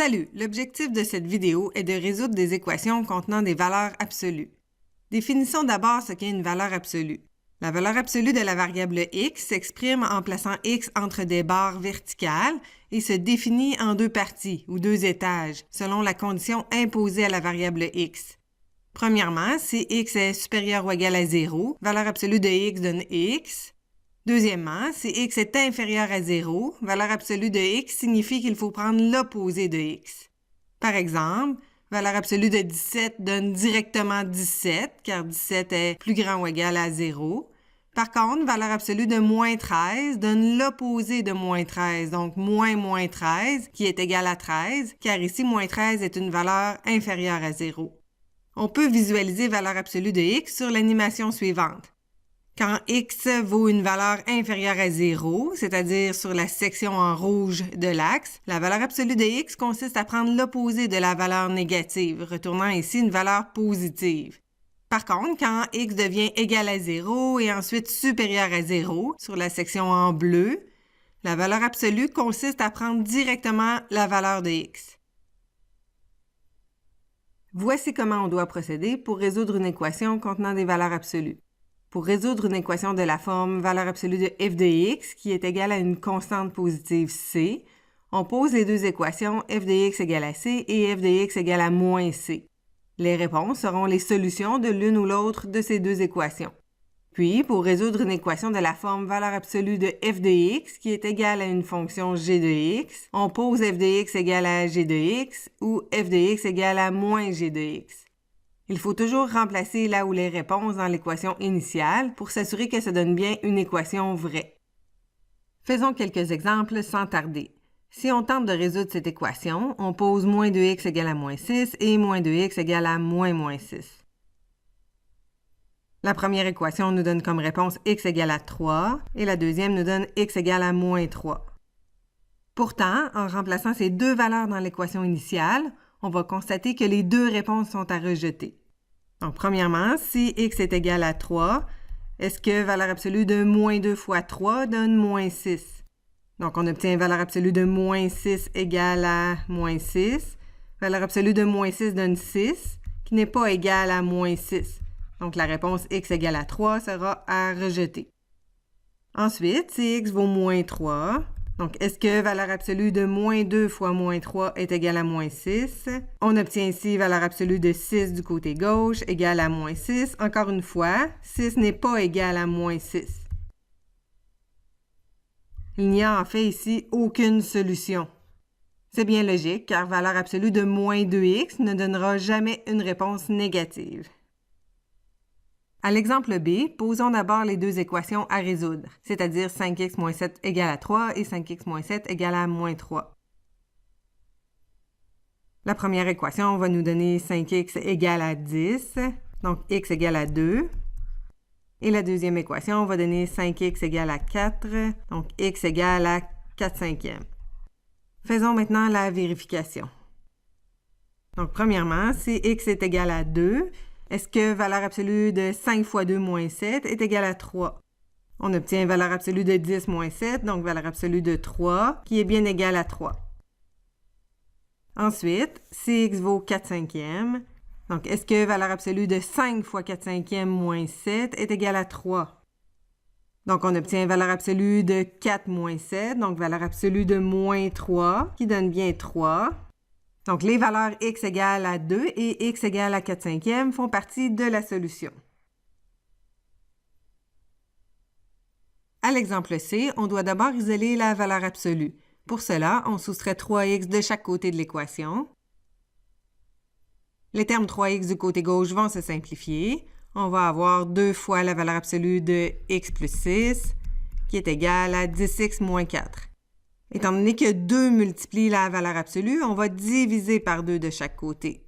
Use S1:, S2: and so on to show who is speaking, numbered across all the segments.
S1: Salut! L'objectif de cette vidéo est de résoudre des équations contenant des valeurs absolues. Définissons d'abord ce qu'est une valeur absolue. La valeur absolue de la variable x s'exprime en plaçant x entre des barres verticales et se définit en deux parties ou deux étages, selon la condition imposée à la variable x. Premièrement, si x est supérieur ou égal à 0, valeur absolue de x donne x. Deuxièmement, si x est inférieur à 0, valeur absolue de x signifie qu'il faut prendre l'opposé de x. Par exemple, valeur absolue de 17 donne directement 17, car 17 est plus grand ou égal à 0. Par contre, valeur absolue de moins 13 donne l'opposé de moins 13, donc moins 13, qui est égal à 13, car ici, moins 13 est une valeur inférieure à 0. On peut visualiser valeur absolue de x sur l'animation suivante. Quand x vaut une valeur inférieure à 0, c'est-à-dire sur la section en rouge de l'axe, la valeur absolue de x consiste à prendre l'opposé de la valeur négative, retournant ici une valeur positive. Par contre, quand x devient égal à 0 et ensuite supérieur à 0, sur la section en bleu, la valeur absolue consiste à prendre directement la valeur de x. Voici comment on doit procéder pour résoudre une équation contenant des valeurs absolues. Pour résoudre une équation de la forme valeur absolue de f de x qui est égale à une constante positive c, on pose les deux équations f de x égale à c et f de x égale à moins c. Les réponses seront les solutions de l'une ou l'autre de ces deux équations. Puis, pour résoudre une équation de la forme valeur absolue de f de x qui est égale à une fonction g de x, on pose f de x égale à g de x ou f de x égale à moins g de x. Il faut toujours remplacer là où les réponses dans l'équation initiale pour s'assurer que ça donne bien une équation vraie. Faisons quelques exemples sans tarder. Si on tente de résoudre cette équation, on pose moins 2x égale à moins 6 et moins 2x égale à moins 6. La première équation nous donne comme réponse x égale à 3 et la deuxième nous donne x égale à moins 3. Pourtant, en remplaçant ces deux valeurs dans l'équation initiale, on va constater que les deux réponses sont à rejeter. Donc, premièrement, si x est égal à 3, est-ce que valeur absolue de moins 2 fois 3 donne moins 6? Donc, on obtient valeur absolue de moins 6 égale à moins 6. Valeur absolue de moins 6 donne 6, qui n'est pas égal à moins 6. Donc, la réponse x égale à 3 sera à rejeter. Ensuite, si x vaut moins 3, donc, est-ce que valeur absolue de moins 2 fois moins 3 est égale à moins 6? On obtient ici valeur absolue de 6 du côté gauche égale à moins 6. Encore une fois, 6 n'est pas égal à moins 6. Il n'y a en fait ici aucune solution. C'est bien logique car valeur absolue de moins 2x ne donnera jamais une réponse négative. À l'exemple B, posons d'abord les deux équations à résoudre, c'est-à-dire 5x moins 7 égale à 3 et 5x moins 7 égale à moins 3. La première équation va nous donner 5x égale à 10, donc x égale à 2. Et la deuxième équation va donner 5x égale à 4, donc x égale à 4 cinquièmes. Faisons maintenant la vérification. Donc premièrement, si x est égal à 2, est-ce que valeur absolue de 5 fois 2 moins 7 est égale à 3? On obtient valeur absolue de 10 moins 7, donc valeur absolue de 3, qui est bien égale à 3. Ensuite, si x vaut 4 cinquièmes, donc est-ce que valeur absolue de 5 fois 4 cinquièmes moins 7 est égale à 3? Donc on obtient valeur absolue de 4 moins 7, donc valeur absolue de moins 3, qui donne bien 3. Donc, les valeurs x égale à 2 et x égale à 4 cinquièmes font partie de la solution. À l'exemple C, on doit d'abord isoler la valeur absolue. Pour cela, on soustrait 3x de chaque côté de l'équation. Les termes 3x du côté gauche vont se simplifier. On va avoir 2 fois la valeur absolue de x plus 6, qui est égale à 10x moins 4. Étant donné que 2 multiplie la valeur absolue, on va diviser par 2 de chaque côté.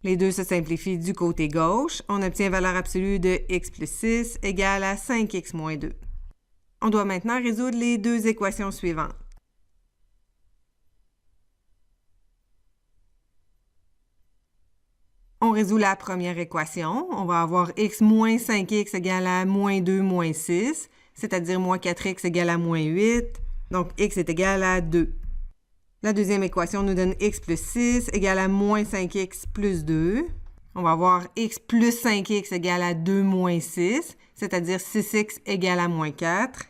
S1: Les deux se simplifient du côté gauche. On obtient valeur absolue de x plus 6 égale à 5x moins 2. On doit maintenant résoudre les deux équations suivantes. On résout la première équation. On va avoir x moins 5x égale à moins 2 moins 6, c'est-à-dire moins 4x égale à moins 8. Donc, x est égal à 2. La deuxième équation nous donne x plus 6 égale à moins 5x plus 2. On va avoir x plus 5x égale à 2 moins 6, c'est-à-dire 6x égale à moins 4.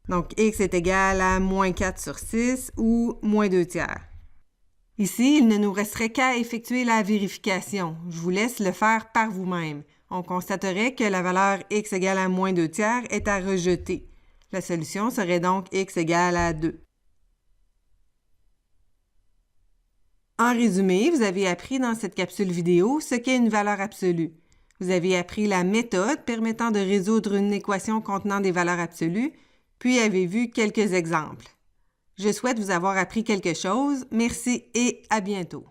S1: Donc, x est égal à moins 4 sur 6 ou moins 2 tiers. Ici, il ne nous resterait qu'à effectuer la vérification. Je vous laisse le faire par vous-même. On constaterait que la valeur x égale à moins 2 tiers est à rejeter. La solution serait donc x égale à 2. En résumé, vous avez appris dans cette capsule vidéo ce qu'est une valeur absolue. Vous avez appris la méthode permettant de résoudre une équation contenant des valeurs absolues, puis avez vu quelques exemples. Je souhaite vous avoir appris quelque chose. Merci et à bientôt.